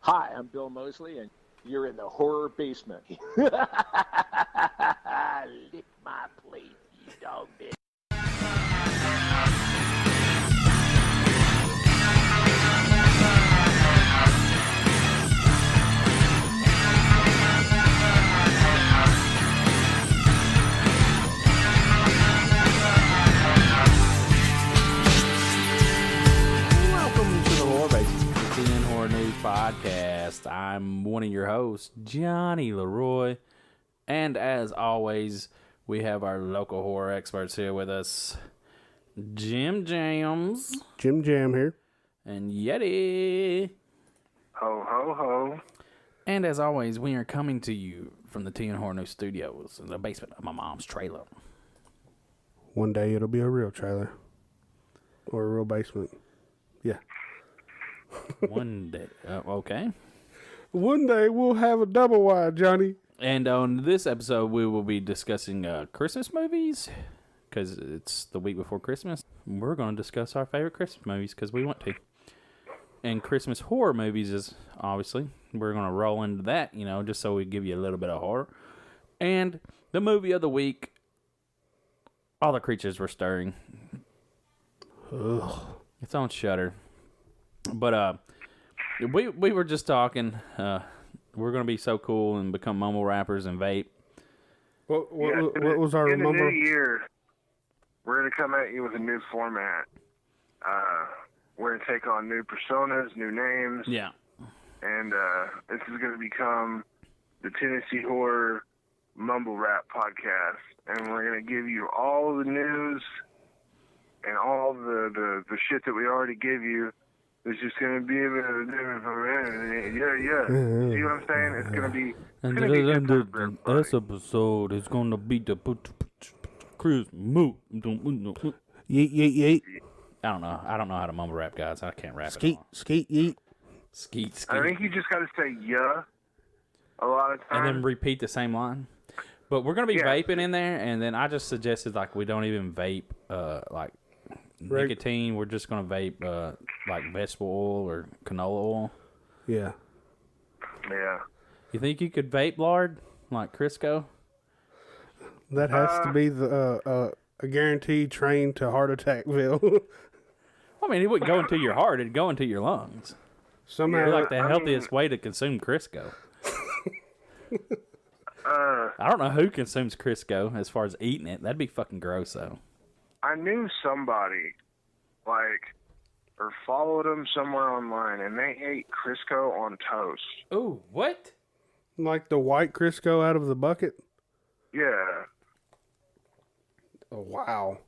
Hi, I'm Bill Mosley, and you're in the horror basement. Lick my plate, you dog bitch. Podcast. I'm one of your hosts, Jonny Leroy, and as always, we have our local horror experts here with us, JimJams, JimJam here, and Yeti. Ho ho ho! And as always, we are coming to you from the Teen Horror News Studios in the basement of my mom's trailer. One day it'll be a real trailer or a real basement. Yeah. One day, okay. One day we'll have a double wide, Johnny. And on this episode, we will be discussing Christmas movies because it's the week before Christmas. We're going to discuss our favorite Christmas movies because we want to. And Christmas horror movies is obviously, we're going to roll into that, you know, just so we give you a little bit of horror. And the movie of the week, All the Creatures Were Stirring. Ugh. It's on Shudder. But we were just talking. We're gonna be so cool and become mumble rappers and vape. What was our in the number? new year? We're gonna come at you with a new format. We're gonna take on new personas, new names. Yeah. And this is gonna become the Tennessee Horror Mumble Rap Podcast, and we're gonna give you all the news and all the shit that we already give you. It's just going to be a bit of a different yeah. See what I'm saying? It's going to be And this episode is going to be the Chris Moo. Yeet, yeet, yeet. I don't know how to mumble rap, guys. I can't rap Skeet, at all. skeet, yeet. Skeet. I think you just got to say yeah a lot of times. And then repeat the same line. But we're going to be vaping in there, and then I just suggested, like, we don't even vape, like, nicotine. We're just going to vape, like, vegetable oil or canola oil. Yeah. Yeah. You think you could vape lard, like Crisco? That has to be the a guaranteed train to heart attackville. I mean, it wouldn't go into your heart. It'd go into your lungs. Somehow, It'd be like the healthiest way to consume Crisco. I don't know who consumes Crisco as far as eating it. That'd be fucking gross, though. I knew somebody, like, or followed them somewhere online, and they ate Crisco on toast. Ooh, what? like the white Crisco out of the bucket. Yeah. Oh, wow.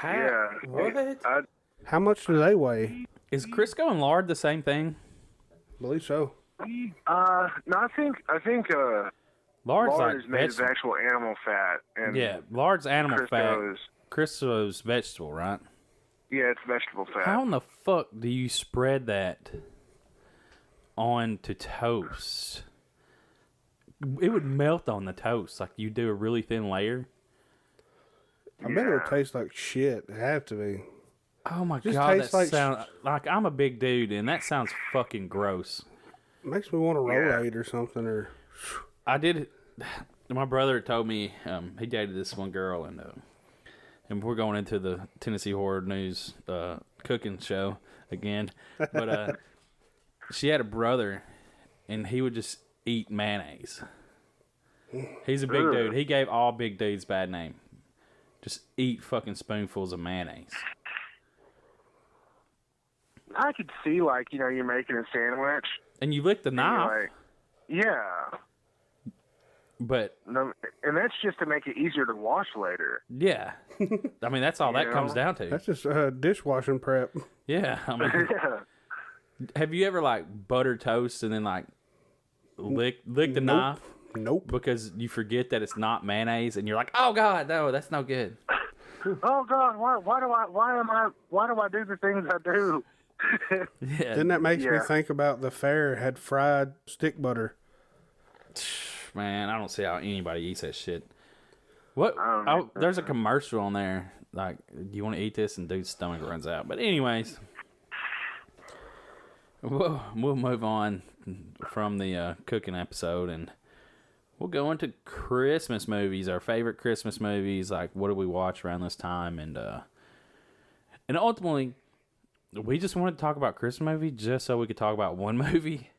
Yeah. What? How much do they weigh? Is Crisco and lard the same thing? I believe so. No, I think Lard's lard like is made of vegetable. actual animal fat, and Yeah, lard's animal Crisco fat. is, Crisco's vegetable, right? yeah, it's vegetable fat. How in the fuck do you spread that onto toast? It would melt on the toast. Like, you do a really thin layer. I bet it would taste like shit. It have to be. Oh my Just god, tastes that like sounds like I'm a big dude, and that sounds fucking gross. It makes me want to roll-aid or something. Or I did. My brother told me he dated this one girl, and we're going into the Tennessee Horror News cooking show again. But she had a brother, and he would just eat mayonnaise. He's a big dude. He gave all big dudes bad name. Just eat fucking spoonfuls of mayonnaise. I could see, like, you know, you're making a sandwich. And you lick the and knife. you're like, yeah. But No, and that's just to make it easier to wash later. yeah, I mean that's all that comes down to. that's just dishwashing prep. Yeah, I mean, Yeah. have you ever like butter toast and then like lick the knife Nope. because you forget that it's not mayonnaise and you're like, oh god, no, that's no good. Oh God, why do I do the things I do? Yeah, Then that makes me Yeah. think about the fair had fried stick butter. man, I don't see how anybody eats that shit. What? I don't Oh, know. there's a commercial on there. Like, do you want to eat this? And dude's stomach runs out. But anyways, we'll move on from the cooking episode, and we'll go into Christmas movies, our favorite Christmas movies. Like, what do we watch around this time? And ultimately, we just wanted to talk about Christmas movies just so we could talk about one movie.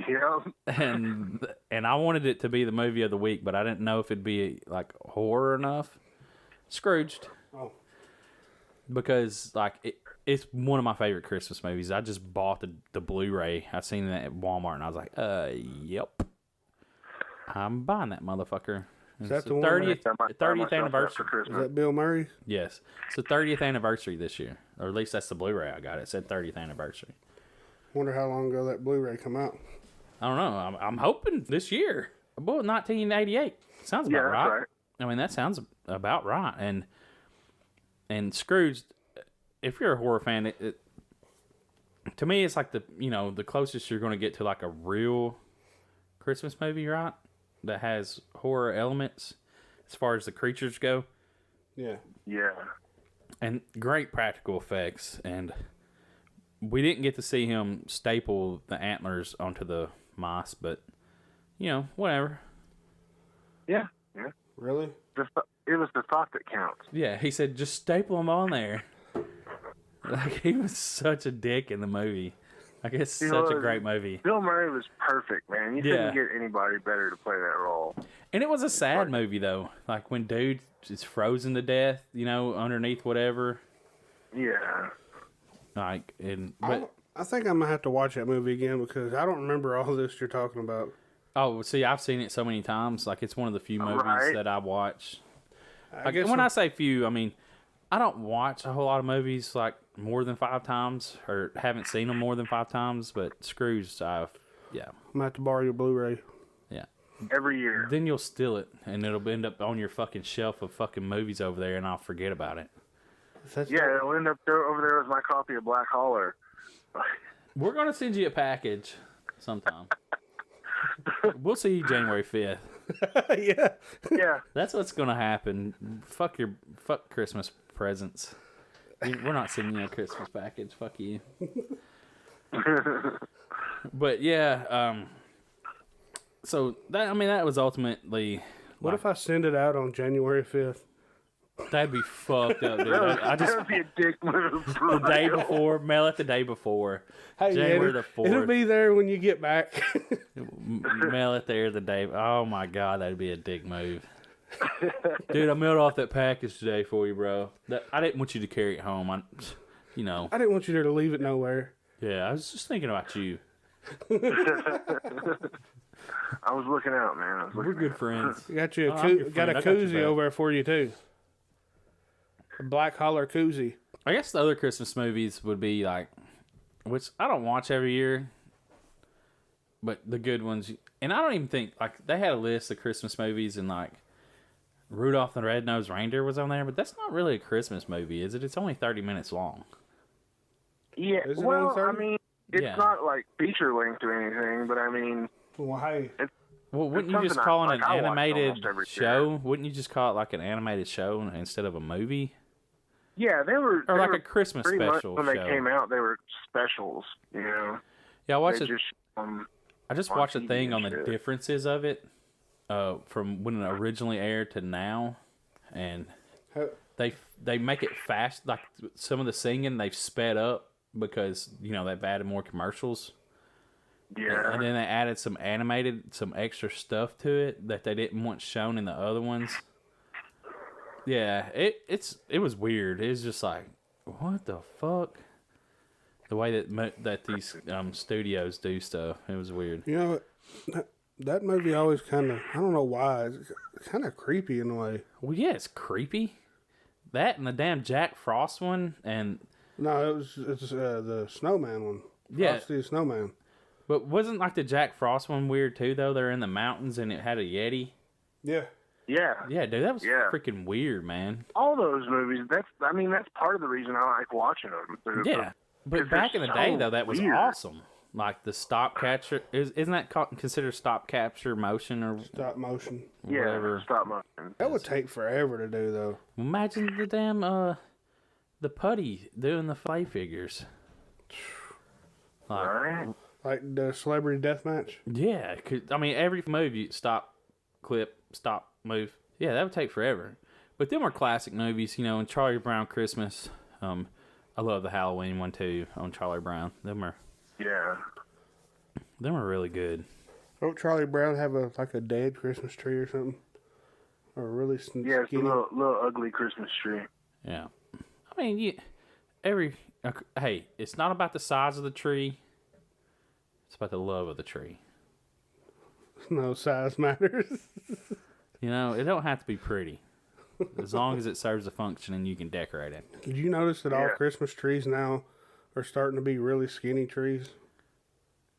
Yeah. And I wanted it to be the movie of the week, but I didn't know if it'd be like horror enough. Scrooged. Oh. Because like it's one of my favorite Christmas movies. I just bought the Blu-ray. I seen it at Walmart and I was like, yep. I'm buying that motherfucker. Is that It's the one 30th anniversary. Is that Bill Murray? Yes. It's the 30th anniversary this year. Or at least that's the Blu-ray I got. It said 30th anniversary. Wonder how long ago that Blu-ray come out. I don't know. I'm hoping this year. Well, 1988. Sounds about right. I mean, that sounds about right. And Scrooge, if you're a horror fan, to me, it's like the closest you're going to get to like a real Christmas movie, right? That has horror elements as far as the creatures go. Yeah. Yeah. And great practical effects. And we didn't get to see him staple the antlers onto the mice, but, whatever. Yeah. Yeah. Really? It was the thought that counts. Yeah, he said, just staple them on there. Like, he was such a dick in the movie. Like, it's such a great movie. Bill Murray was perfect, man. You couldn't get anybody better to play that role. And it was a sad movie, though. Like, when dude is frozen to death, underneath whatever. Yeah. Like, I think I'm going to have to watch that movie again because I don't remember all this you're talking about. Oh, see, I've seen it so many times. Like, it's one of the few movies that I watch. When I say few, I mean, I don't watch a whole lot of movies, like, more than 5 times, or haven't seen them more than 5 times, but Scrooge, yeah. I'm going to have to borrow your Blu-ray. Yeah. Every year. Then you'll steal it, and it'll end up on your fucking shelf of fucking movies over there, and I'll forget about it. Yeah, it'll end up over there with my copy of Black Holler. We're going to send you a package sometime. We'll see you January 5th. Yeah. Yeah. That's what's going to happen. Fuck Christmas presents. We're not sending you a Christmas package. Fuck you. But yeah, so that was ultimately. What if I send it out on January 5th? That'd be fucked up, dude. That would be a dick move. The day before, mail it the day before. Hey, January the 4th. It'll be there when you get back. Mail it there the day. Oh my god, that'd be a dick move. Dude, I mailed off that package today for you, bro. I didn't want you to carry it home. I didn't want you there to leave it nowhere. Yeah, I was just thinking about you. I was looking out, man. We're good friends. Got you got a koozie over there for you too. A Black Holler koozie. I guess the other Christmas movies would be like, which I don't watch every year, but the good ones. And I don't even think, like, they had a list of Christmas movies and like Rudolph the Red-Nosed Reindeer was on there, but that's not really a Christmas movie, is it? It's only 30 minutes long. Yeah, well, I mean, it's not like feature length or anything, but I mean, well, wouldn't you just call it an animated show? Wouldn't you just call it like an animated show instead of a movie? Yeah, they were. Or like a Christmas special when they came out, they were specials, Yeah, I watched I just watched a thing on the differences of it from when it originally aired to now, and they make it fast. Like some of the singing, they've sped up because they've added more commercials. Yeah, and then they added some extra stuff to it that they didn't want shown in the other ones. Yeah, it was weird. It was just like, what the fuck? The way that these studios do stuff, it was weird. That movie always kind of, I don't know why, it's kind of creepy in a way. Well, yeah, it's creepy. That and the damn Jack Frost one, and no, it's the Snowman one. Yeah, Frosty the Snowman. But wasn't like the Jack Frost one weird too? Though they're in the mountains and it had a Yeti. Yeah. Yeah, dude, that was freaking weird, man. All those movies, that's part of the reason I like watching them. Yeah, but back in the day, though, that was awesome. Like the stop capture, isn't that considered stop capture motion or stop motion? Whatever. Yeah, stop motion. That would take forever to do, though. Imagine the damn the putty doing the clay figures. Right. Like the Celebrity Deathmatch? Yeah, I mean, every move you stop, clip, stop, move. Yeah, that would take forever. But them are classic movies, you know, and Charlie Brown Christmas. I love the Halloween one too on Charlie Brown. Them are really good. Don't Charlie Brown have a dead Christmas tree or something? Or really skinny? Yeah, it's a little ugly Christmas tree. Yeah. I mean, hey, it's not about the size of the tree. It's about the love of the tree. No size matters. You know, it don't have to be pretty. As long as it serves a function and you can decorate it. Did you notice that all Christmas trees now are starting to be really skinny trees?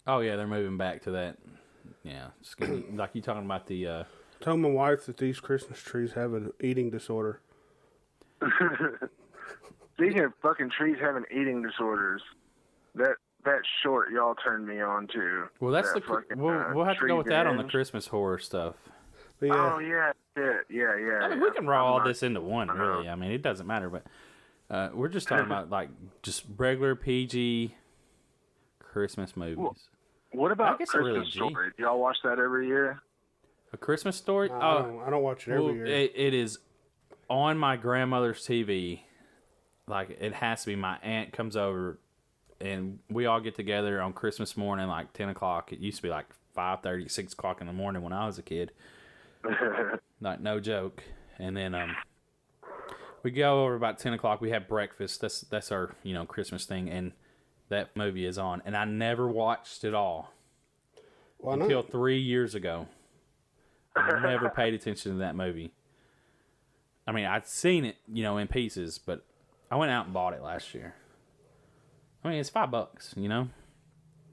Oh, yeah, they're moving back to that. Yeah, skinny. Like you talking about the... I told my wife that these Christmas trees have an eating disorder. Speaking of fucking trees having eating disorders, that short y'all turned me on to. Well, that's that we'll have to go with that on the Christmas horror stuff. But yeah, Oh yeah, yeah. I mean, we can roll all this into one, really. I mean, it doesn't matter, but we're just talking about like just regular PG Christmas movies. Well, what about I guess Christmas really Story? Do y'all watch that every year? A Christmas Story? I don't watch it every year. It is on my grandmother's TV. Like, it has to be. My aunt comes over, and we all get together on Christmas morning, like 10 o'clock. It used to be like 5:30, 6 o'clock in the morning when I was a kid. Like, no joke. And then we go over about 10 o'clock. We have breakfast. That's our, Christmas thing. And that movie is on. And I never watched it all. Why until not? 3 years ago. I never paid attention to that movie. I mean, I'd seen it, in pieces, but I went out and bought it last year. I mean, it's $5,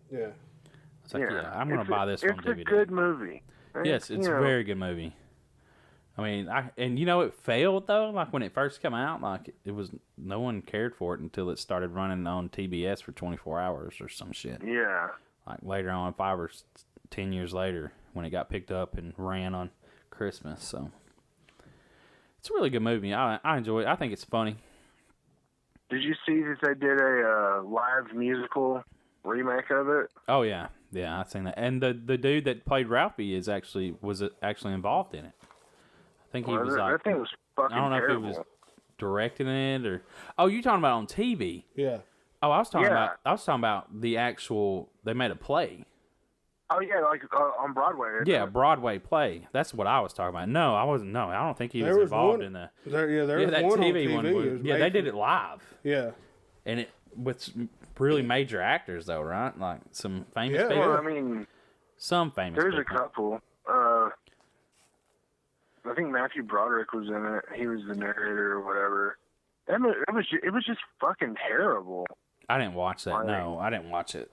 Yeah. It's like, I'm going to buy this on DVD. It's a good movie. Yes, it's a very good movie. I mean, it failed, though. Like, when it first came out, like, no one cared for it until it started running on TBS for 24 hours or some shit. Yeah. Like, later on, 5 or 10 years later, when it got picked up and ran on Christmas, so. It's a really good movie. I enjoy it. I think it's funny. Did you see that they did a live musical remake of it? Oh, yeah. Yeah, I've seen that. And the dude that played Ralphie was actually involved in it. I think he was like... That thing was fucking I don't know terrible. if he was directing it or... Oh, you're talking about on TV? Yeah. Oh, I was talking about the actual... They made a play. Oh, yeah, like on Broadway. Yeah, Broadway play. That's what I was talking about. No, I wasn't. No, I don't think he was involved in the... There was that one TV on TV. one. They did it live. Yeah. And it with really major actors, though, right? Like some famous people. Well, I mean... Some famous There's people. a couple. I think Matthew Broderick was in it. He was the narrator or whatever. It was just fucking terrible. I didn't watch that. No, I didn't watch it.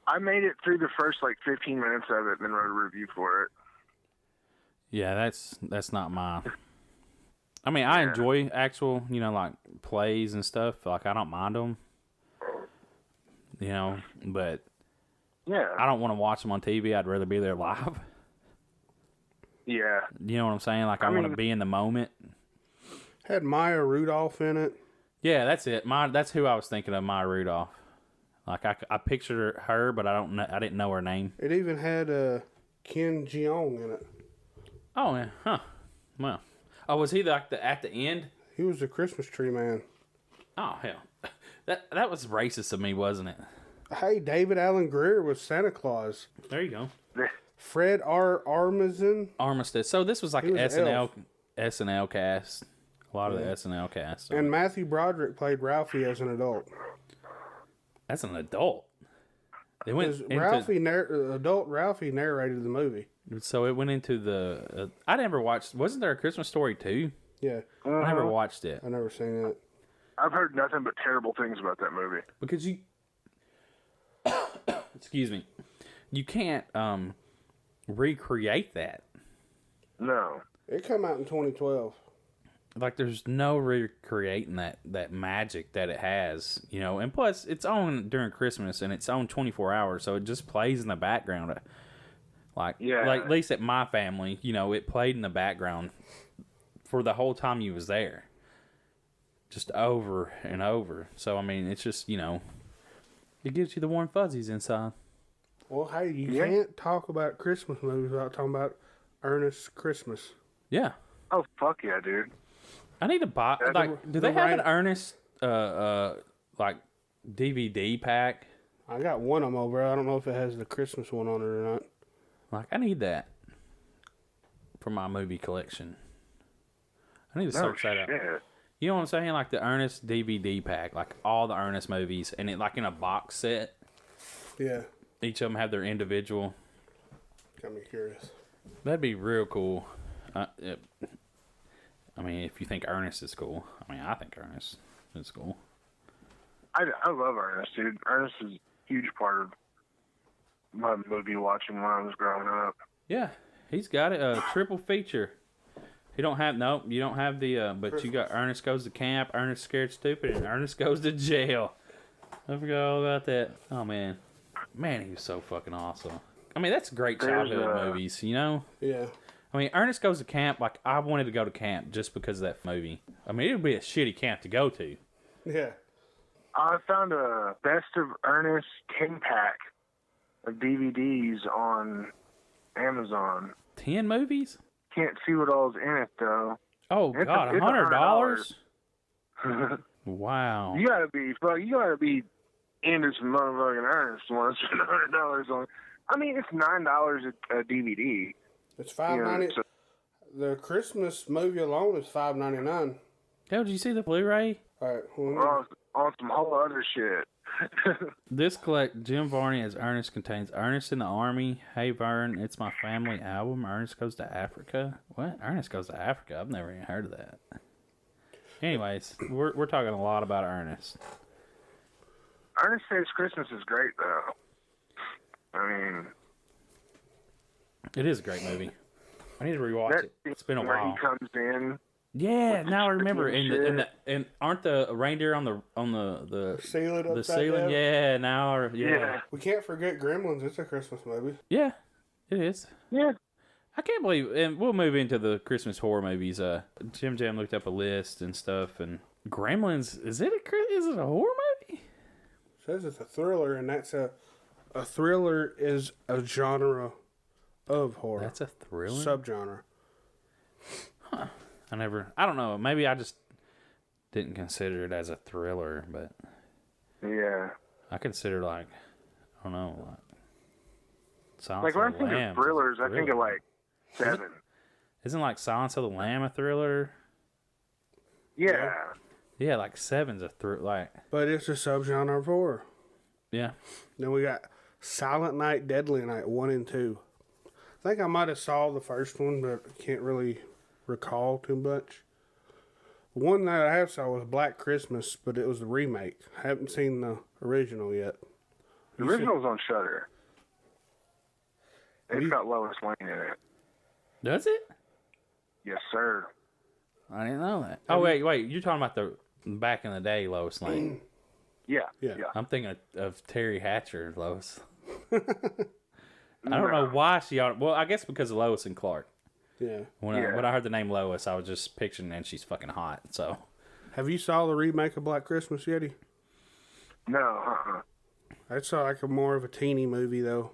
I made it through the first 15 minutes of it and then wrote a review for it. Yeah, that's not my... I mean, I enjoy actual, like plays and stuff. Like, I don't mind them. But yeah, I don't want to watch them on TV. I'd rather be there live. Yeah. You know what I'm saying? Like, I want to be in the moment. Had Maya Rudolph in it. Yeah, that's it. That's who I was thinking of, Maya Rudolph. Like, I pictured her, but I didn't know her name. It even had Ken Jeong in it. Oh, yeah. Huh. Well. Oh, was he at the end? He was the Christmas tree man. Oh, hell. That was racist of me, wasn't it? Hey, David Allen Greer was Santa Claus. There you go. Fred Armistead. So this was like an SNL cast. A lot of the SNL cast. So. And Matthew Broderick played Ralphie as an adult. As an adult? They went adult Ralphie narrated the movie. So it went into the... I never watched... Wasn't there a Christmas Story 2? Yeah. I never watched it. I never seen it. I've heard nothing but terrible things about that movie. Because you... Excuse me. You can't recreate that. No. It came out in 2012. Like, there's no recreating that magic that it has, And plus, it's on during Christmas, and it's on 24 hours, so it just plays in the background. Like at least at my family, it played in the background for the whole time you was there. Just over and over. So, I mean, it's just, It gives you the warm fuzzies inside. Well, hey, you can't talk about Christmas movies without talking about Ernest Christmas. Yeah. Oh, fuck yeah, dude. I need to buy. Do they have an Ernest like DVD pack? I got one of them over. I don't know if it has the Christmas one on it or not. Like, I need that for my movie collection. I need to search that out. You know what I'm saying? Like the Ernest DVD pack, like all the Ernest movies, and it like in a box set. Yeah. Each of them have their individual. Got me curious. That'd be real cool. I mean, if you think Ernest is cool. I mean, I think Ernest is cool. I love Ernest, dude. Ernest is a huge part of my movie watching when I was growing up. Yeah, he's got it. A triple feature. You don't have the but you got Ernest Goes to Camp, Ernest Scared Stupid, and Ernest Goes to Jail. I forgot all about that. Oh man, he was so fucking awesome. I mean, that's great childhood movies, you know. Yeah. I mean, Ernest Goes to Camp. Like, I wanted to go to camp just because of that movie. I mean, it would be a shitty camp to go to. Yeah. I found a Best of Ernest 10-pack of DVDs on Amazon. 10 movies? Can't see what all's in it, though. Oh, God, $100? Wow. You gotta be into some motherfucking Ernest to want to spend $100 on. I mean, it's $9 a DVD. It's $5.90. The Christmas movie alone is $5.99. Hell, did you see the Blu-ray? All right. Well, on some whole other shit. This collect Jim Varney as Ernest contains Ernest in the Army, Hey Vern, It's My Family album, Ernest Goes to Africa. What? Ernest Goes to Africa? I've never even heard of that. Anyways, we're talking a lot about Ernest. Ernest Saves Christmas is great, though. I mean, it is a great movie. I need to rewatch it. It's been a while. He comes in. Yeah, now I remember. And aren't the reindeer on the ceiling? The ceiling, yeah. Now, yeah. We can't forget Gremlins. It's a Christmas movie. Yeah, it is. Yeah. I can't believe, and we'll move into the Christmas horror movies. JimJam looked up a list and stuff, and Gremlins, is it a horror movie? It says it's a thriller, and that's a thriller is a genre of horror. That's a thriller? Subgenre. Huh. I don't know, maybe I just didn't consider it as a thriller, but yeah. I consider, like, I don't know, like Silence like when of the I think Lambs of thrillers, I think of like Seven. Isn't like Silence of the Lamb a thriller? Yeah. Yeah, like Seven's a thriller. Like, but it's a subgenre of horror. Yeah. Then we got Silent Night, Deadly Night 1 and 2. I think I might have saw the first one, but I can't really recall too much. The one that I have saw was Black Christmas, but it was the remake. I haven't seen the original yet. The original's on Shudder. It's got Lois Lane in it. Does it? Yes, sir. I didn't know that. Oh, wait. You're talking about the back in the day Lois Lane. Yeah. I'm thinking of Terry Hatcher, Lois. I don't know why she... Well, I guess because of Lois and Clark. Yeah. When I heard the name Lois, I was just picturing, and she's fucking hot, so... Have you saw the remake of Black Christmas, Yeti? No, That's like more of a teeny movie, though.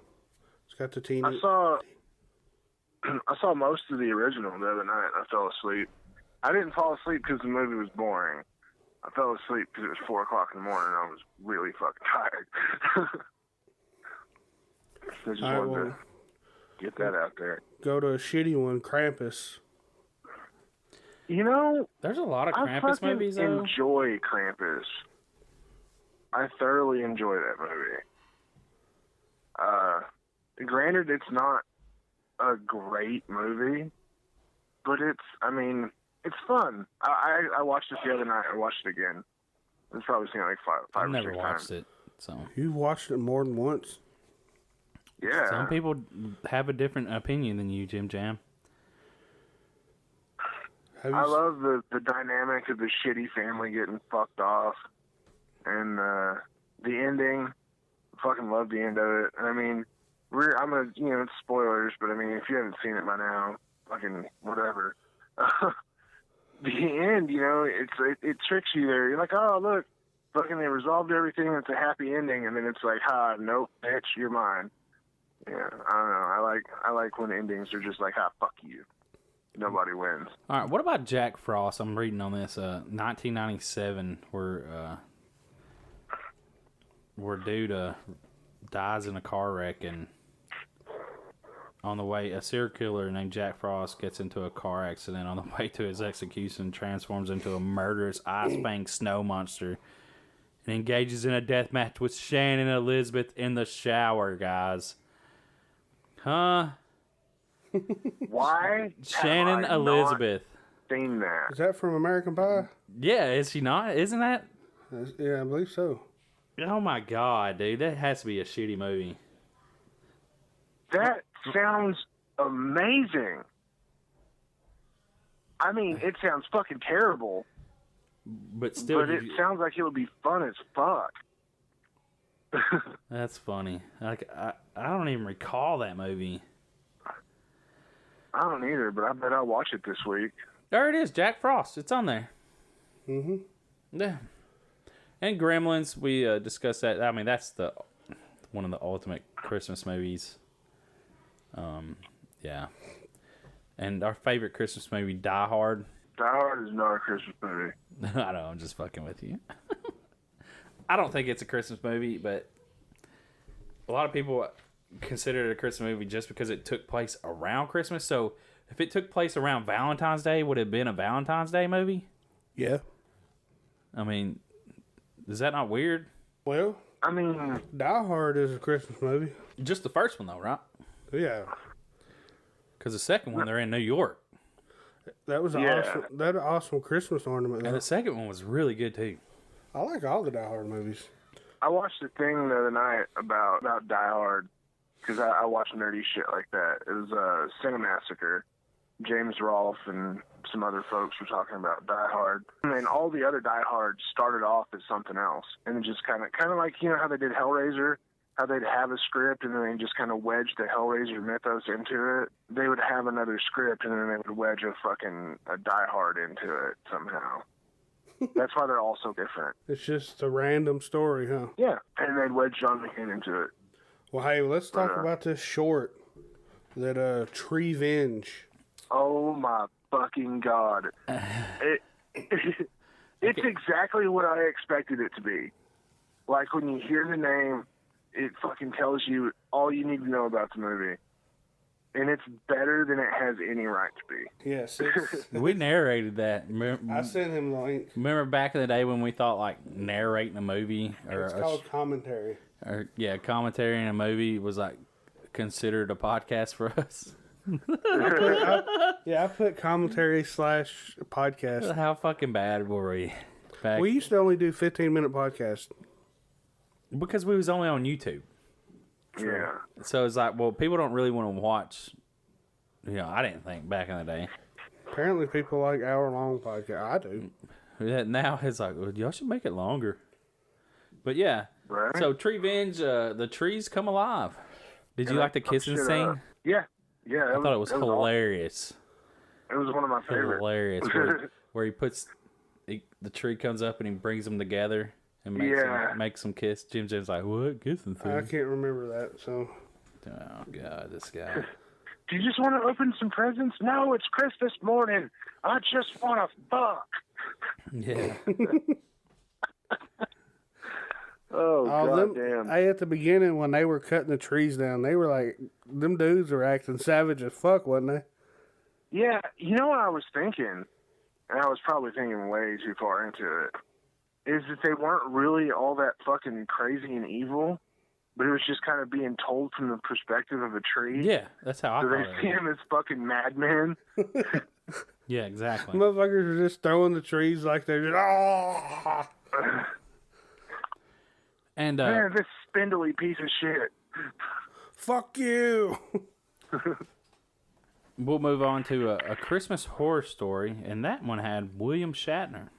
It's got the teeny... I saw most of the original the other night, and I fell asleep. I didn't fall asleep because the movie was boring. I fell asleep because it was 4 o'clock in the morning, and I was really fucking tired. I just wanted to get that out there. Go to a shitty one, Krampus. You know, there's a lot of Krampus movies, though. I enjoy Krampus. I thoroughly enjoy that movie. Granted, it's not a great movie, but it's fun. I watched it the other night. I watched it again. It's probably seen it like five I've or never 6 watched times. it, so... You've watched it more than once? Yeah. Some people have a different opinion than you, JimJam. I love the dynamic of the shitty family getting fucked off, and the ending. I fucking love the end of it. I mean, it's spoilers, but I mean, if you haven't seen it by now, fucking whatever. The end, it tricks you there. You're like, oh look, fucking they resolved everything. It's a happy ending, and then it's like, nope, bitch, you're mine. Yeah, I don't know. I like when endings are just like, fuck you. Nobody wins. All right, what about Jack Frost? I'm reading on this 1997 where dude dies in a car wreck, and on the way, a serial killer named Jack Frost gets into a car accident. On the way to his execution, transforms into a murderous ice-fanged snow monster and engages in a death match with Shannon Elizabeth in the shower, guys. Huh? Why? Shannon Elizabeth. Seen that? Is that from American Pie? Yeah, is she not? Isn't that? Yeah, I believe so. Oh my god, dude. That has to be a shitty movie. That sounds amazing. I mean, it sounds fucking terrible. But still, But it sounds like it would be fun as fuck. That's funny. Like I don't even recall that movie. I don't either, but I bet I'll watch it this week. There it is, Jack Frost. It's on there. Mm-hmm. Yeah. And Gremlins, we discussed that. I mean, that's one of the ultimate Christmas movies. Yeah. And our favorite Christmas movie, Die Hard. Die Hard is not a Christmas movie. I know, I'm just fucking with you. I don't think it's a Christmas movie, but a lot of people consider it a Christmas movie just because it took place around Christmas. So if it took place around Valentine's Day, would it have been a Valentine's Day movie? Yeah. I mean, is that not weird? Well, I mean, Die Hard is a Christmas movie. Just the first one, though, right? Yeah. Because the second one, they're in New York. That was an awesome Christmas ornament. And the second one was really good, too. I like all the Die Hard movies. I watched a thing the other night about Die Hard because I watch nerdy shit like that. It was Cinemassacre. James Rolfe and some other folks were talking about Die Hard. And then all the other Die Hards started off as something else. And it just kind of like, you know how they did Hellraiser? How they'd have a script and then they just kind of wedge the Hellraiser mythos into it. They would have another script and then they would wedge a Die Hard into it somehow. That's why they're all so different. It's just a random story, huh? Yeah, and they'd wedge John McCain into it. Well, hey, let's talk about this short that Treevenge. Oh my fucking god! It's exactly what I expected it to be. Like when you hear the name, it fucking tells you all you need to know about the movie. And it's better than it has any right to be. Yes. We narrated that. I sent him the link. Remember back in the day when we thought like narrating a movie It's called commentary. Commentary in a movie was like considered a podcast for us. I put commentary / podcast. How fucking bad were we? We used to only do 15-minute podcasts. Because we was only on YouTube. Yeah. So it's like, well, people don't really want to watch. You know, I didn't think back in the day. Apparently, people like hour-long podcasts. I do. Now it's like, well, y'all should make it longer. But yeah. Right. So Treevenge, the trees come alive. Did you like the kissing scene? Yeah. I thought it was hilarious. Awesome. It was one of my favorites. Hilarious. where he puts the tree comes up and he brings them together. And makes them kiss. JimJam's like, what? Kissing thing? I can't remember that, so. Oh, God, this guy. Do you just want to open some presents? No, it's Christmas morning. I just want to fuck. Yeah. God damn. At the beginning, when they were cutting the trees down, they were like, them dudes were acting savage as fuck, wasn't they? Yeah, you know what I was thinking? And I was probably thinking way too far into it. Is that they weren't really all that fucking crazy and evil, but it was just kind of being told from the perspective of a tree. Yeah, that's how I So thought they see him as fucking madmen. Yeah, exactly. Motherfuckers are just throwing the trees like they're just, oh! And Man, this spindly piece of shit. Fuck you! we'll move on to a Christmas horror story, and that one had William Shatner.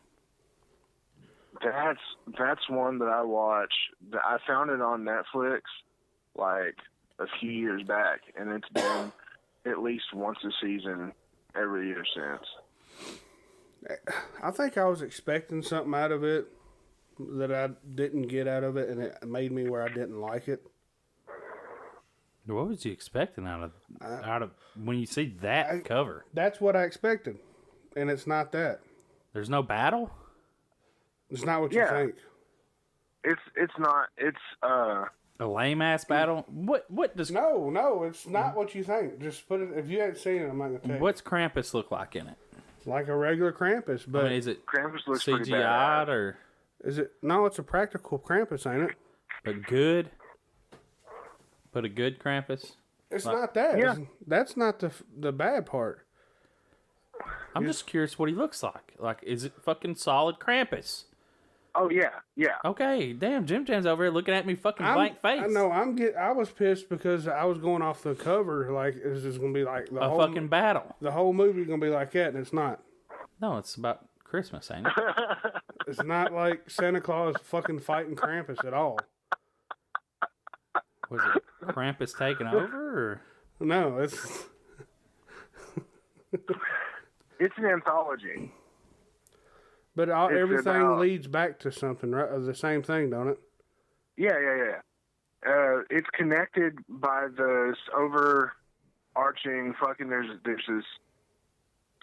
That's one that I watch. I found it on Netflix like a few years back, and it's been at least once a season every year since. I think I was expecting something out of it, that I didn't get out of it, and it made me where I didn't like it. What was you expecting out of when you see that cover? That's what I expected, and it's not that. There's no battle? It's not what you think. It's not. It's a lame ass battle? What does No, it's not what you think. Just put it. If you haven't seen it, I'm not gonna tell you. What's Krampus look like in it? Like a regular Krampus, but I mean, is it Krampus looks CGI'd or is it? No, it's a practical Krampus, ain't it? but good? But a good Krampus? It's not that. Yeah. That's not the bad part. I'm just curious what he looks like. Like, is it fucking solid Krampus? Oh yeah. Okay, damn, JimJam's over here looking at me fucking blank face. I know. I was pissed because I was going off the cover. Like, it's just gonna be like the whole fucking battle. The whole movie gonna be like that, and it's not. No, it's about Christmas, ain't it? It's not like Santa Claus fucking fighting Krampus at all. Was it Krampus taking over? Or? No, it's It's an anthology. but It's everything about- leads back to something, right? The same thing, don't it? Yeah. It's connected by this overarching fucking. There's this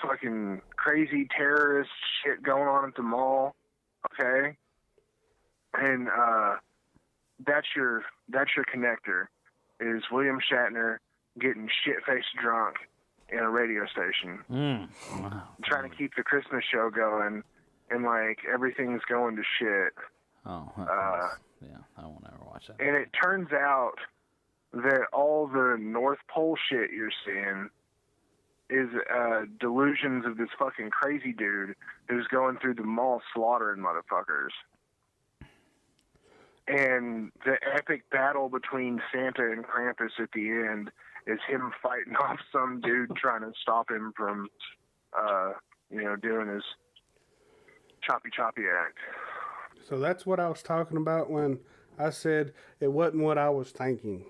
fucking crazy terrorist shit going on at the mall. Okay, and that's your connector. Is William Shatner getting shit-faced drunk in a radio station, Wow. trying to keep the Christmas show going, and like everything's going to shit. Oh, yeah, I won't ever watch that. And it turns out that all the North Pole shit you're seeing is delusions of this fucking crazy dude who's going through the mall slaughtering motherfuckers. And the epic battle between Santa and Krampus at the end is him fighting off some dude trying to stop him from, doing his choppy act. So that's what I was talking about when I said it wasn't what I was thinking.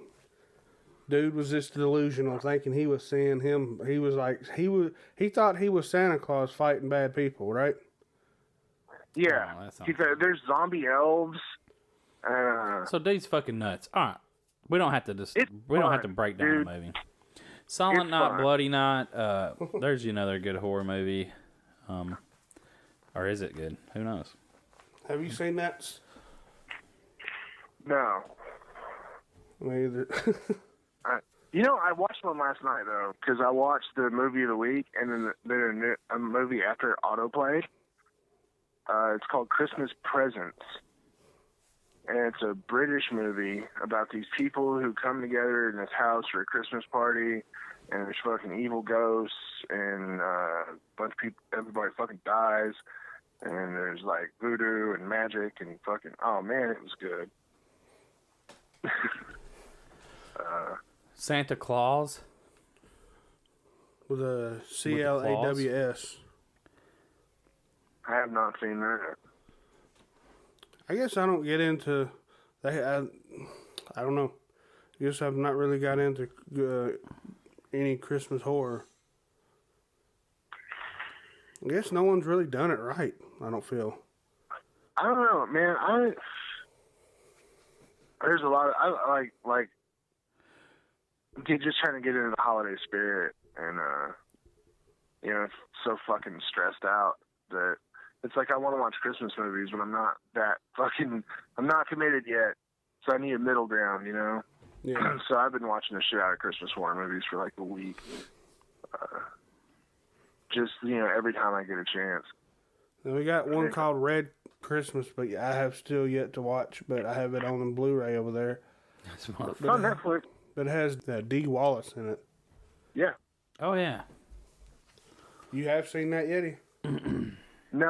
Dude was just delusional, thinking he was seeing him. He was like he thought he was Santa Claus fighting bad people, right? Yeah, Oh, that sounds there's zombie elves. So dude's fucking nuts. All right, we don't have to don't have to break down dude. the movie. Silent It's Night, fun. Bloody Night. There's another good horror movie. Or is it good? Who knows? Have you seen that? No. Me either. I watched one last night, though, because I watched the movie of the week and then a movie after it autoplayed. It's called Christmas Presents. And it's a British movie about these people who come together in this house for a Christmas party, and there's fucking evil ghosts, and a bunch of people, everybody fucking dies, and there's like voodoo and magic and fucking, oh man, it was good. Santa Claus. With a CLAWS. I have not seen that. I guess I don't get into. I don't know. I guess I've not really got into any Christmas horror. I guess no one's really done it right. I don't feel. I don't know, man. There's a lot of I like just trying to get into the holiday spirit, and it's so fucking stressed out that it's like I want to watch Christmas movies, but I'm not committed yet, so I need a middle ground, Yeah. So I've been watching the shit out of Christmas horror movies for like a week, just every time I get a chance. And we got one called Red Christmas, but I have still yet to watch, but I have it on Blu-ray over there. That's motherfucker. It's on Netflix. But it has D. Wallace in it. Yeah. Oh yeah. You have seen that, Yeti? No.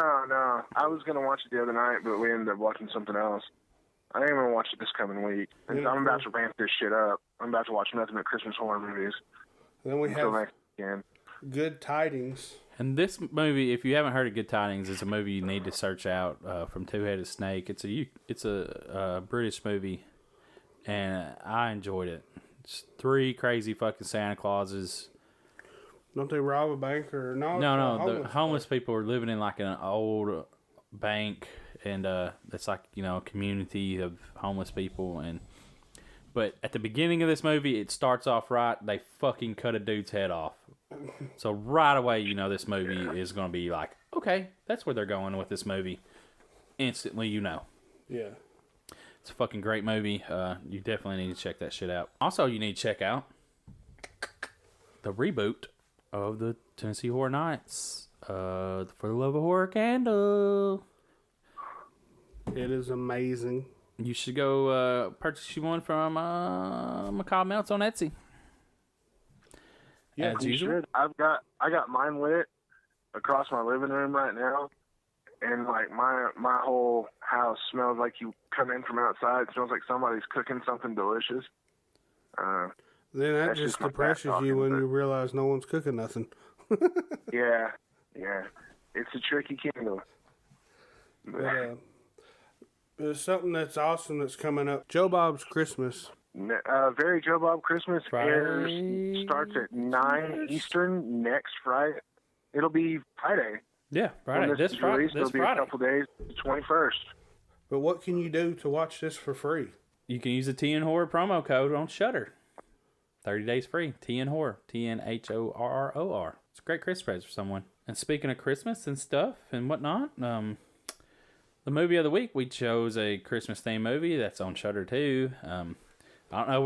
I was gonna watch it the other night, but we ended up watching something else. I think I'm gonna watch it this coming week. Yeah, I'm about to ramp this shit up. I'm about to watch nothing but Christmas horror movies. And then we Until have next weekend. Good Tidings. And this movie, if you haven't heard of Good Tidings, it's a movie you need to search out. From Two-Headed Snake. It's a British movie, and I enjoyed it. It's 3 crazy fucking Santa Clauses. Don't they rob a bank or no? No, the homeless people are living in like an old bank, and it's like, you know, a community of homeless people. But at the beginning of this movie, it starts off right. They fucking cut a dude's head off. So right away, you know, this movie is going to be like, okay, that's where they're going with this movie. Instantly, you know. Yeah. It's a fucking great movie. You definitely need to check that shit out. Also, you need to check out the reboot of the Tennessee Horror Nights. For the Love of Horror Candle. It is amazing. You should go purchase you one from Macabre Melts on Etsy. Yeah, as You usual. should. I got mine lit across my living room right now, and like my whole house smells like you come in from outside. It smells like somebody's cooking something delicious. Then that That's just just my cat depresses you talking, when but- you realize no one's cooking nothing. Yeah. It's a tricky candle. But there's something that's awesome that's coming up. Joe Bob's Christmas. Very Joe Bob Christmas Friday. starts at 9 Eastern next Friday. It'll be Friday. Yeah, Friday. When This is Friday. released, This it'll be Friday. a couple days, the 21st. But what can you do to watch this for free? You can use the TN Horror promo code on Shudder. 30 days free. TN Horror. TNHORROR. It's a great Christmas present for someone. And speaking of Christmas and stuff and whatnot, the movie of the week, we chose a Christmas themed movie that's on Shudder too. I don't know.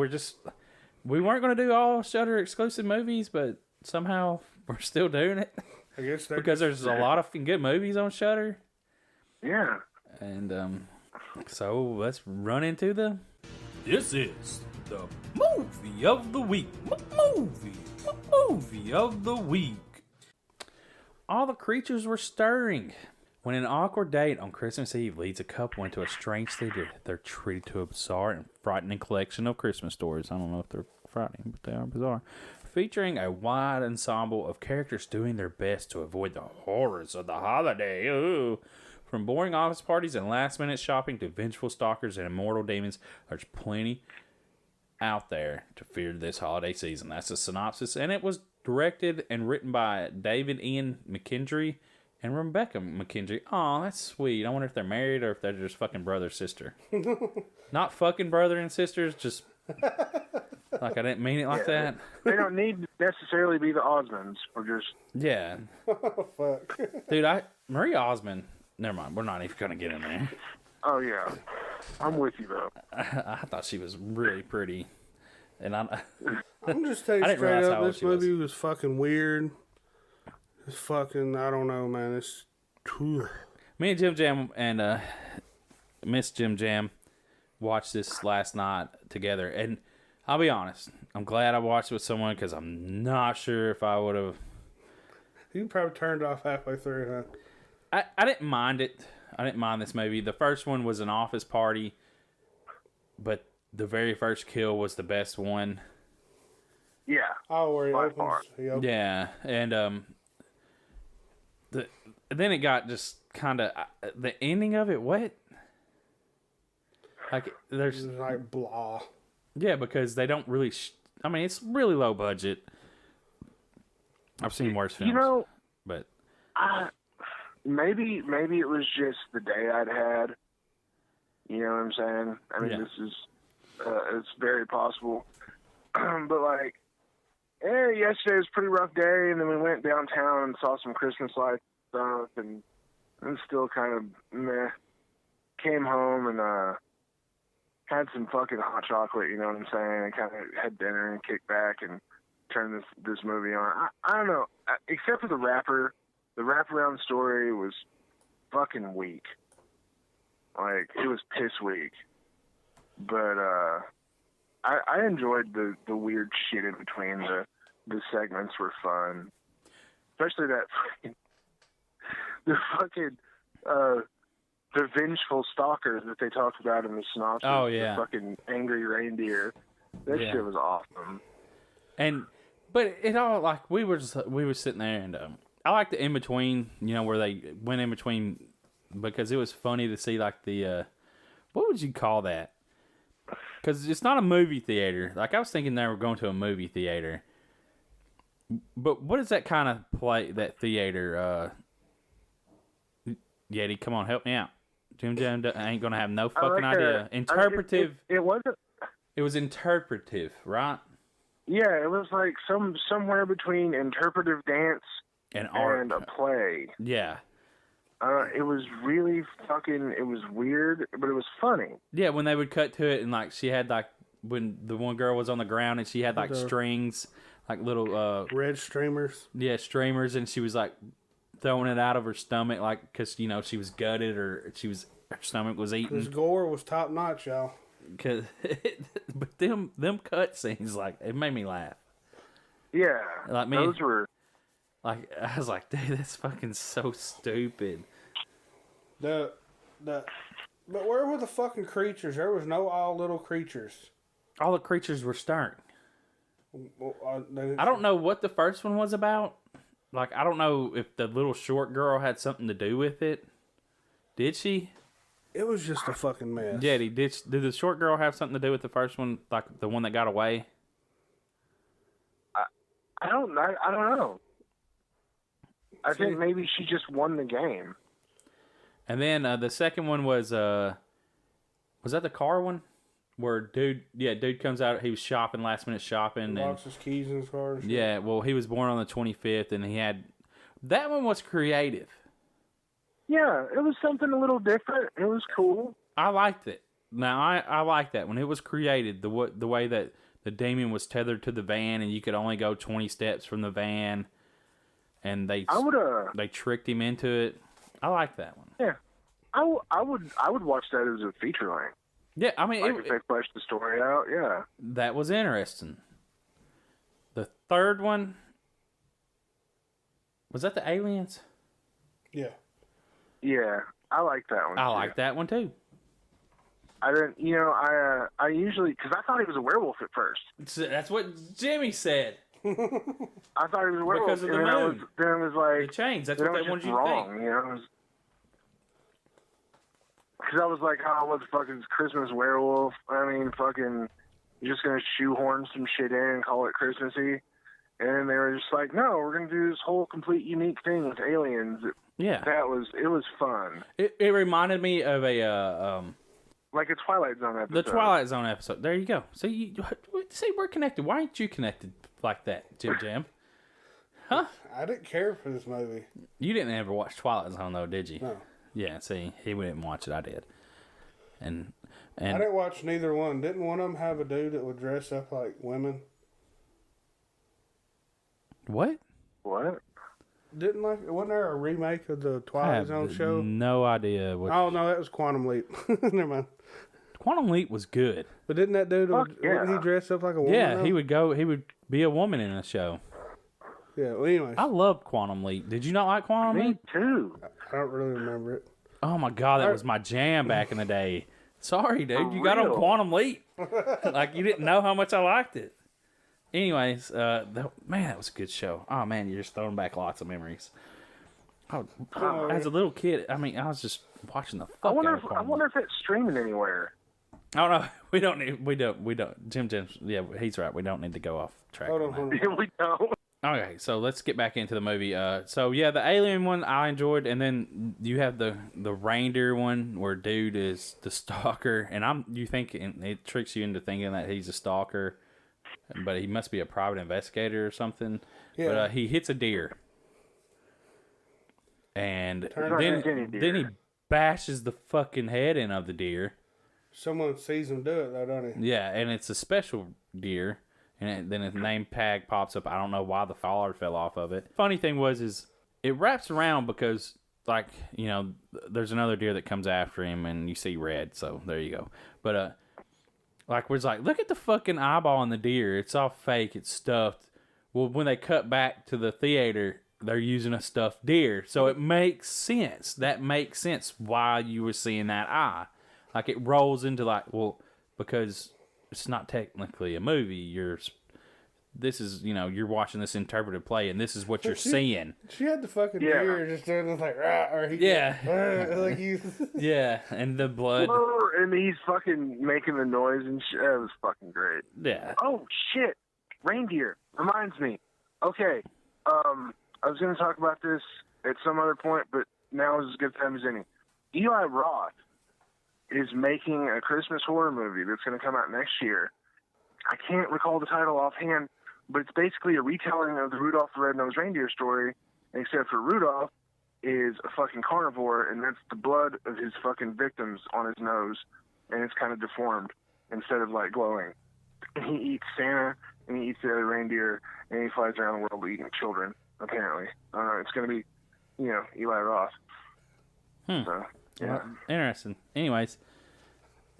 We weren't going to do all Shudder exclusive movies, but somehow we're still doing it I guess because there's a lot of good movies on Shudder. Yeah. And so let's run into the. This is the movie of the week. Movie of the week. All the creatures were stirring when an awkward date on Christmas Eve leads a couple into a strange theater. They're treated to a bizarre and frightening collection of Christmas stories. I don't know if they're frightening, but they are bizarre. Featuring a wide ensemble of characters doing their best to avoid the horrors of the holiday. Ooh. From boring office parties and last-minute shopping to vengeful stalkers and immortal demons, there's plenty out there to fear this holiday season. That's the synopsis, and it was directed and written by David Ian McKendry and Rebecca McKendry. Aw, that's sweet. I wonder if they're married or if they're just fucking brother-sister. Not fucking brother and sisters, just... Like, I didn't mean it like that. They don't need to necessarily be the Osmonds, or just... Yeah. Oh, fuck. Dude, Marie Osmond... Never mind, we're not even going to get in there. Oh, yeah. I'm with you, though. I thought she was really pretty. And I'm just telling I you didn't straight realize up, how old this she was. movie was fucking weird. It's fucking, I don't know, man. It's... Me and JimJam and Miss JimJam watched this last night together. And I'll be honest, I'm glad I watched it with someone because I'm not sure if I would have... You probably turned off halfway through, huh? I didn't mind it. I didn't mind this movie. The first one was an office party, but the very first kill was the best one. Yeah. Oh, where he By opens. far. He opens. Yeah, and then it got just kind of the ending of it. What? Like there's It's like blah. yeah, because they don't really. I mean, it's really low budget. I've seen worse films, You know, but maybe it was just the day I'd had. You know what I'm saying? I mean, Yeah. this is, it's very possible. But like, yesterday was a pretty rough day, and then we went downtown and saw some Christmas lights stuff, and still kind of meh. Came home and had some fucking hot chocolate, you know what I'm saying? And kind of had dinner and kicked back and turned this movie on. I don't know, except for the wraparound story was fucking weak. Like, it was piss weak. But I enjoyed the weird shit in between. The segments were fun, especially that the vengeful stalker that they talked about in the synopsis. Oh, yeah. The fucking angry reindeer. That Yeah. shit was awesome. but it all like we were sitting there and I like the in between, you know, where they went in between because it was funny to see like the what would you call that? Because it's not a movie theater. Like I was thinking they were going to a movie theater, but what is that kind of play? That theater? Yeti, come on, help me out. JimJam ain't gonna have no I fucking like idea. that. Interpretive. It wasn't. It was interpretive, right? Yeah, it was like somewhere between interpretive dance And art. and a play. Yeah. It was really fucking. It was weird, but it was funny. Yeah, when they would cut to it and like she had like when the one girl was on the ground and she had like strings, like little red streamers. Yeah, streamers, and she was like throwing it out of her stomach, like because she was gutted or her stomach was eaten. This gore was top notch, y'all. But them cut scenes, like it made me laugh. Yeah, Like me, those were. like I was like, dude, that's fucking so stupid. But where were the fucking creatures? There was no all little creatures. All the creatures were stern. Well, I don't know what the first one was about. Like, I don't know if the little short girl had something to do with it. Did she? It was just a fucking mess. Yeti, did the short girl have something to do with the first one? Like the one that got away? I don't know. I think maybe she just won the game. And then the second one was that the car one? Where dude comes out, he was shopping, last minute shopping. Locks his keys in his car. And shit. Yeah, well, he was born on the 25th, and that one was creative. Yeah, it was something a little different. It was cool. I liked it. Now, I like that when it was created, the way that the demon was tethered to the van, and you could only go 20 steps from the van, and they tricked him into it. I like that one. Yeah, I would watch that as a feature length. Yeah, I mean, if they fleshed the story out, yeah. That was interesting. The third one, was that the aliens? Yeah. Yeah, I like that one. I like that one too. I didn't, I usually, because I thought he was a werewolf at first. That's what Jimmy said. I thought he was a werewolf. Because of the moon. Then it was like, the chains. That's what they wanted you to wrong, think. Because I was like, oh, what the fuck is Christmas werewolf? I mean, fucking, you're just going to shoehorn some shit in and call it Christmassy? And they were just like, no, we're going to do this whole complete unique thing with aliens. Yeah. It was fun. It reminded me of a... like a Twilight Zone episode. The Twilight Zone episode. There you go. See, we're connected. Why aren't you connected like that, JimJam? Huh? I didn't care for this movie. You didn't ever watch Twilight Zone, though, did you? No. Yeah, see, he didn't watch it. I did. And I didn't watch neither one. Didn't one of them have a dude that would dress up like women? What? Wasn't there a remake of the Twilight Zone show? No idea. Oh, no, that was Quantum Leap. Never mind. Quantum Leap was good. But didn't that dude, wouldn't he dress up like a woman? Yeah, though? he would be a woman in the show. Yeah, well, anyways. I loved Quantum Leap. Did you not like Quantum Leap? Me too. I don't really remember it. Oh my God, that was my jam back in the day. Sorry, dude, you got on Quantum Leap. Like you didn't know how much I liked it. Anyways, man, that was a good show. Oh man, you're just throwing back lots of memories. As a little kid, I mean, I was just watching the fuck I out of Quantum I wonder if it's streaming anywhere. Oh no, we don't. JimJam, yeah, he's right. We don't need to go off track. Hold on. We don't. Okay, so let's get back into the movie. So yeah, the alien one I enjoyed, and then you have the reindeer one where dude is the stalker, and you think it tricks you into thinking that he's a stalker, but he must be a private investigator or something. Yeah. But he hits a deer, and then he bashes the fucking head in of the deer. Someone sees him do it, though, don't he? Yeah, and it's a special deer. And then his name tag pops up. I don't know why the collar fell off of it. Funny thing is it wraps around because, like, there's another deer that comes after him, and you see red. So there you go. But we're like, look at the fucking eyeball in the deer. It's all fake. It's stuffed. Well, when they cut back to the theater, they're using a stuffed deer, so it makes sense. That makes sense why you were seeing that eye. Like it rolls into because. It's not technically a movie. You're watching this interpretive play, and this is what you're seeing. She had the fucking deer just doing like, rah, or he like he's yeah, and the blood, and he's fucking making the noise and shit. That was fucking great. Yeah. Oh shit, reindeer reminds me. Okay, I was going to talk about this at some other point, but now is as good time as any. Eli Roth is making a Christmas horror movie that's going to come out next year. I can't recall the title offhand, but it's basically a retelling of the Rudolph the Red-Nosed Reindeer story, except for Rudolph is a fucking carnivore, and that's the blood of his fucking victims on his nose, and it's kind of deformed instead of, like, glowing. And he eats Santa, and he eats the other reindeer, and he flies around the world eating children, apparently. It's going to be, Eli Roth. So, yeah. Well, interesting. Anyways,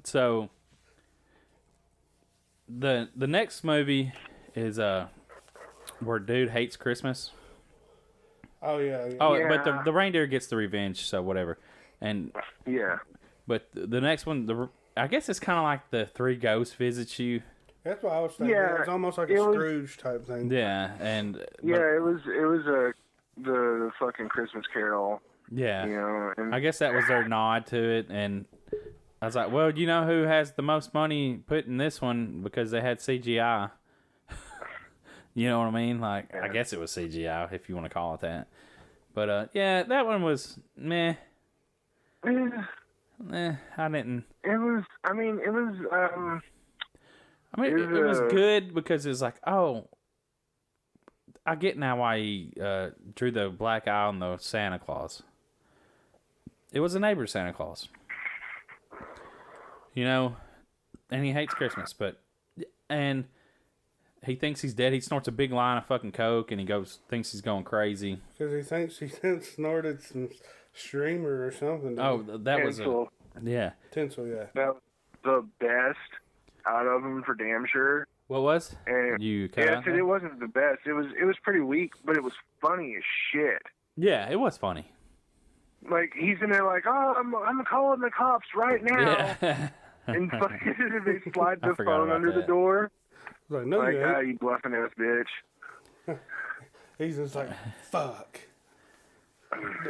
so the next movie is where dude hates Christmas. Oh yeah. Oh, Yeah. but the reindeer gets the revenge, so whatever. And Yeah. but the next one, I guess it's kind of like the three ghosts visit you. That's what I was thinking. Yeah, It's almost like a it was- Scrooge type thing. Yeah, and Yeah, it was the fucking Christmas Carol, yeah. and I guess that was their nod to it, and I was like, well, you know who has the most money put in this one because they had CGI. You know what I mean? Like, Yeah. I guess it was CGI if you want to call it that. But yeah, that one was meh. I didn't. it was It was good because it was like, oh, I get now why he drew the black eye on the Santa Claus. It was a neighbor Santa Claus. And he hates Christmas, and he thinks he's dead. He snorts a big line of fucking coke, and he thinks he's going crazy. Because he thinks he snorted some streamer or something. Oh, that was Tinsel. yeah. Tinsel, yeah. That was the best out of them for damn sure. What was? And You cut yeah, out I said there? it wasn't the best. It was pretty weak, but it was funny as shit. Yeah, it was funny. Like he's in there like, oh, I'm calling the cops right now, Yeah. and fucking they slide I the forgot phone about under the that. door. Like, no, Like, you ain't. you bluffing ass bitch. He's just like, fuck.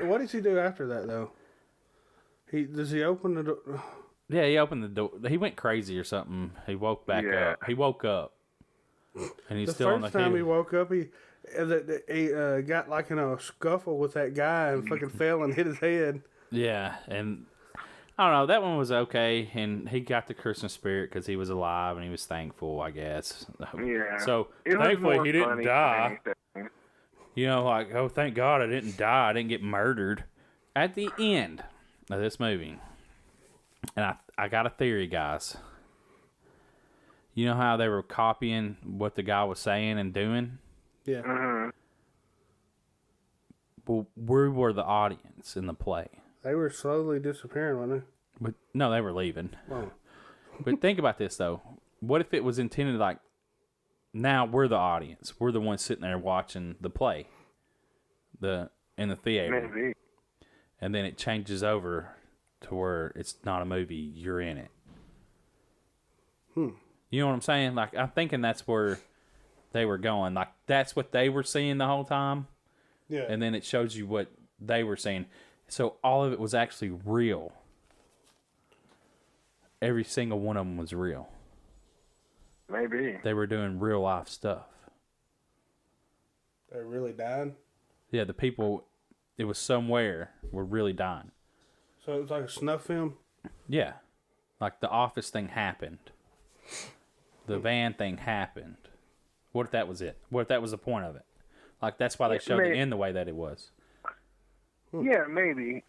What does he do after that, though? Does he open the door? Yeah, he opened the door. He went crazy or something. He woke back Yeah. up. He woke up. And he's The still on the first time he hill. woke up, he got like in a scuffle with that guy and fucking fell and hit his head. Yeah, and I don't know. That one was okay, and he got the Christmas spirit because he was alive and he was thankful, I guess. Yeah. So It was thankfully more he didn't funny die. than anything. Like, oh, thank God I didn't die. I didn't get murdered. At the end of this movie, and I got a theory, guys. You know how they were copying what the guy was saying and doing? Yeah. Mhm. Well, we were the audience in the play. They were slowly disappearing, weren't But no, they were leaving. they? Oh. But think about this, though. What if it was intended like, now we're the audience. We're the ones sitting there watching the play in the theater. Maybe. And then it changes over to where it's not a movie. You're in it. You know what I'm saying? Like, I'm thinking that's where they were going. Like, that's what they were seeing the whole time. Yeah. And then it shows you what they were seeing. So all of it was actually real. Every single one of them was real. Maybe. They were doing real life stuff. They really died. Yeah, the people, it was somewhere, were really dying. So it was like a snuff film. Yeah. Like the office thing happened. The van thing happened. What if that was it? What if that was the point of it? Like, that's why they showed it in the way that it was. Yeah, maybe.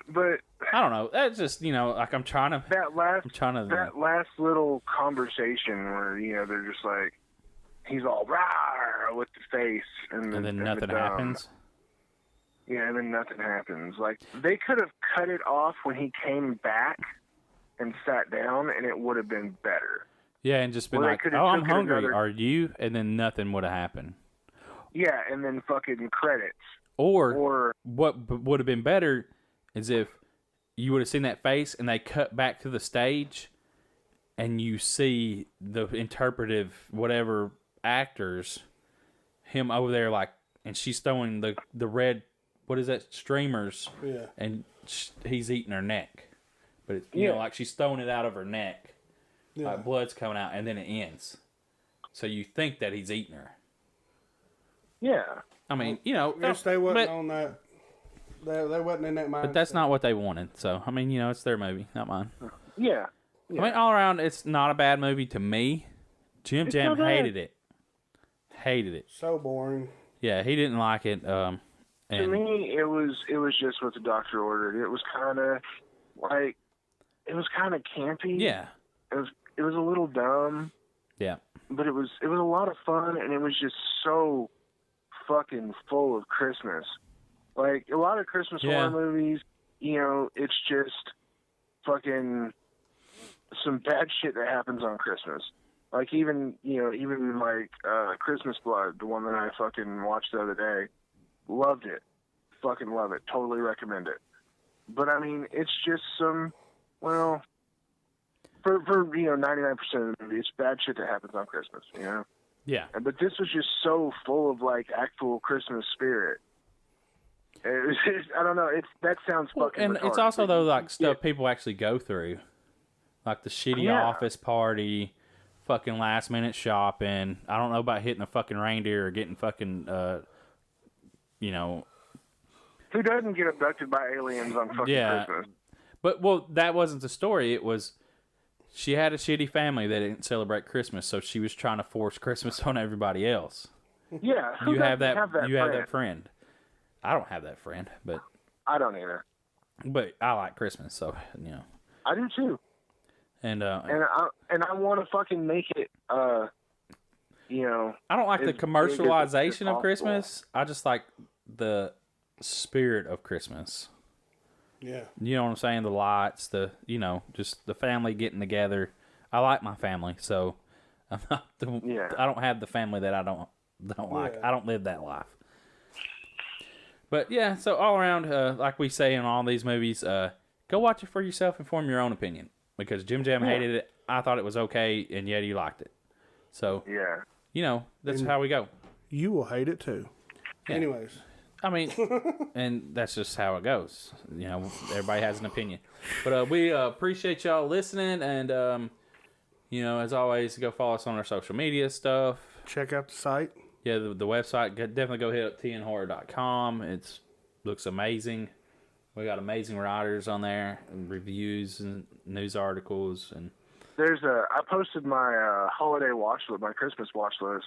But I don't know. That's just, like I'm trying to... that last little conversation where, they're just like, he's all rah with the face. And then the nothing dumb. happens. Yeah, and then nothing happens. Like, they could have cut it off when he came back and sat down, and it would have been better. Yeah, and just been Well, they like, could've oh, I'm took it hungry. another- Are you? And then nothing would have happened. Yeah, and then fucking credits. Or what would have been better is if you would have seen that face and they cut back to the stage and you see the interpretive whatever actors, him over there like, and she's throwing the red, what is that, streamers, Yeah. and he's eating her neck. But it's, Yeah. like she's throwing it out of her neck. Yeah. Like blood's coming out and then it ends. So you think that he's eating her. Yeah. I mean, I guess they wasn't but- on that. They wasn't in that mindset. But that's not what they wanted. So, I mean, it's their movie, not mine. Yeah. I mean, all around, it's not a bad movie to me. JimJam hated it. Hated it. So boring. Yeah, he didn't like it. To me, it was just what the doctor ordered. It was kind of like, it was kind of campy. Yeah. It was a little dumb. Yeah. But it was a lot of fun, and it was just so fucking full of Christmas. Like, a lot of Christmas horror movies, it's just fucking some bad shit that happens on Christmas. Like, even like Christmas Blood, the one that I fucking watched the other day, loved it. Fucking love it. Totally recommend it. But, I mean, it's just some, well, for 99% of the movie, it's bad shit that happens on Christmas, Yeah. But this was just so full of, like, actual Christmas spirit. It was just, I don't know. That sounds fucking And retarded. it's also, though, like, stuff people actually go through. Like the shitty office party, fucking last-minute shopping. I don't know about hitting a fucking reindeer or getting fucking, Who doesn't get abducted by aliens on fucking Christmas? But, well, that wasn't the story. It was... She had a shitty family that didn't celebrate Christmas, so she was trying to force Christmas on everybody else. Yeah, you have that friend. I don't have that friend, but I don't either. But I like Christmas, so I do too. And I want to fucking make it. I don't like the commercialization of Christmas. I just like the spirit of Christmas. Yeah. You know what I'm saying? The lights, just the family getting together. I like my family, so I'm not I don't have the family that I don't like. I don't live that life. But yeah, so all around, like we say in all these movies, go watch it for yourself and form your own opinion. Because JimJam hated it, I thought it was okay, and Yeti liked it. So that's how we go. You will hate it too. Yeah. Anyways. I mean, and that's just how it goes. Everybody has an opinion. But we appreciate y'all listening, and, as always, go follow us on our social media stuff. Check out the site. Yeah, the website. Definitely go hit up tnhorror.com. It looks amazing. We got amazing writers on there, and reviews and news articles. And I posted my holiday watch list, my Christmas watch list.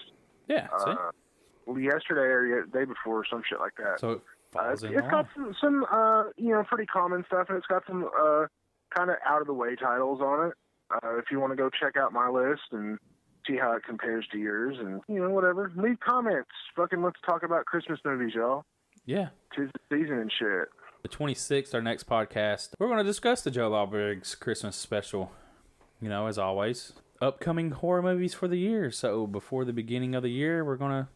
Yeah, see? Yesterday or the day before, or some shit like that. So it falls in. It's got some pretty common stuff, and it's got some kind of out of the way titles on it. If you want to go check out my list and see how it compares to yours, and whatever, leave comments. Fucking let's talk about Christmas movies, y'all. Yeah, 'tis the season and shit. The 26th, our next podcast, we're going to discuss the Joe Alberg's Christmas special. As always, upcoming horror movies for the year. So before the beginning of the year, we're going to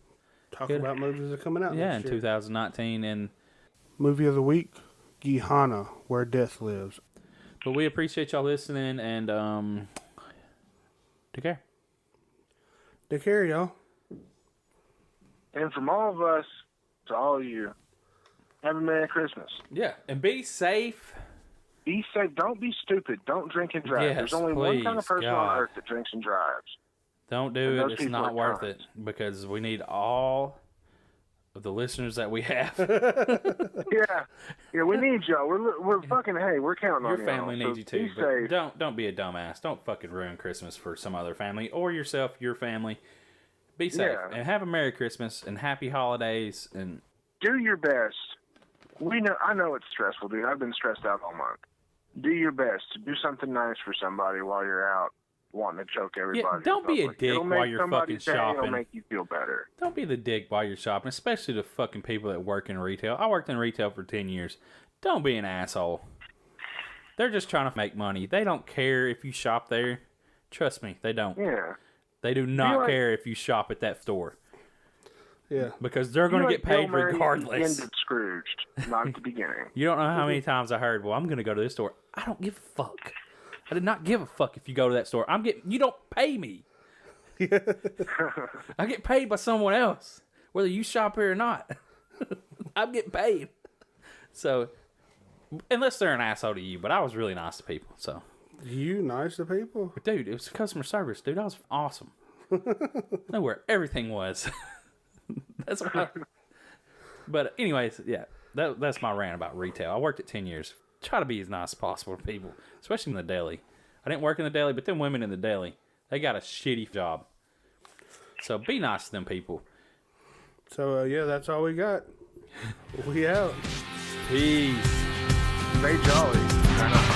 talk about movies that are coming out. Yeah, in 2019. And movie of the week, Gihana, Where Death Lives. But we appreciate y'all listening, and take care. Take care, y'all. And from all of us to all of you, have a Merry Christmas. Yeah, and be safe. Be safe. Don't be stupid. Don't drink and drive. Yes, There's only one kind of person on earth that drinks and drives. Don't do it. It's not worth it, because we need all of the listeners that we have. Yeah, we need y'all. We're fucking, hey, we're counting on your you. Family needs you too. But don't be a dumbass. Don't fucking ruin Christmas for some other family or yourself, your family. Be safe and have a Merry Christmas and Happy Holidays, and do your best. I know it's stressful, dude. I've been stressed out all month. Do your best to do something nice for somebody while you're out wanting to choke everybody. Yeah, don't be a dick while you're fucking shopping. It'll make you feel better. Don't be the dick while you're shopping, especially the fucking people that work in retail. I worked in retail for 10 years. Don't be an asshole. They're just trying to make money. They don't care if you shop there. Trust me, they don't. Yeah. They do not care if you shop at that store. Yeah. Because they're going to get paid regardless. Ended Scrooged, not at the beginning. You don't know how many times I heard, well, I'm going to go to this store. I don't give a fuck. I did not give a fuck if you go to that store. You don't pay me. I get paid by someone else, whether you shop here or not. I'm getting paid. So, unless they're an asshole to you, but I was really nice to people. So, you nice to people? Dude, it was customer service, dude. I was awesome. I know where everything was. That's why. But anyways, yeah, that's my rant about retail. I worked at 10 years. Try to be as nice as possible to people, especially in the deli. I didn't work in the deli, but them women in the deli, they got a shitty job. So be nice to them people. So, yeah, that's all we got. We out. Peace. Stay jolly.